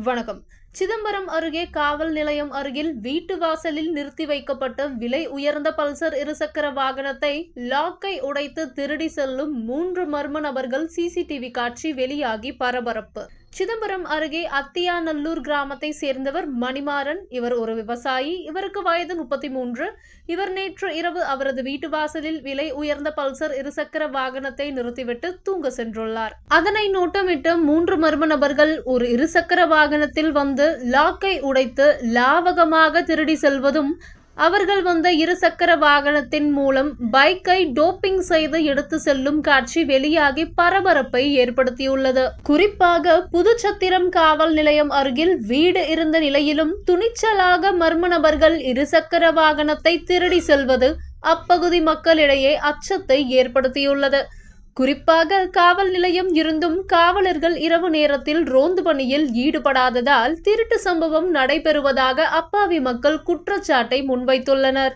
வணக்கம். சிதம்பரம் அருகே காவல் நிலையம் அருகில் வீட்டு வாசலில் நிறுத்தி வைக்கப்பட்ட விலை உயர்ந்த பல்சர் இருசக்கர வாகனத்தை லாக்கை உடைத்து திருடி செல்லும் 3 மர்ம நபர்கள் சிசிடிவி காட்சி வெளியாகி பரபரப்பு. சிதம்பரம் அருகே அத்தியாநல்லூர் கிராமத்தை சேர்ந்தவர் மணிமாறன். இவர் ஒரு விவசாயி. இவருக்கு வயது 33. இவர் நேற்று இரவு அவரது வீட்டு வாசலில் விலை உயர்ந்த பல்சர் இருசக்கர வாகனத்தை நிறுத்திவிட்டு தூங்க சென்றுள்ளார். அதனை நோட்டமிட்டு 3 மர்ம நபர்கள் ஒரு இருசக்கர வாகனத்தில் வந்து லாக்கை உடைத்து லாவகமாக திருடி செல்வதும், அவர்கள் வந்த இருசக்கர வாகனத்தின் மூலம் பைக்கை டோப்பிங் செய்து எடுத்து செல்லும் காட்சி வெளியாகி பரபரப்பை ஏற்படுத்தியுள்ளது. குறிப்பாக புதுச்சத்திரம் காவல் நிலையம் அருகில் வீடு இருந்த நிலையிலும் துணிச்சலாக மர்ம நபர்கள் இருசக்கர வாகனத்தை திருடி செல்வது அப்பகுதி மக்களிடையே அச்சத்தை ஏற்படுத்தியுள்ளது. குறிப்பாக காவல் நிலையம் இருந்தும் காவலர்கள் இரவு நேரத்தில் ரோந்து பணியில் ஈடுபடாததால் திருட்டு சம்பவம் நடைபெறுவதாக அப்பாவி மக்கள் குற்றச்சாட்டை முன்வைத்துள்ளனர்.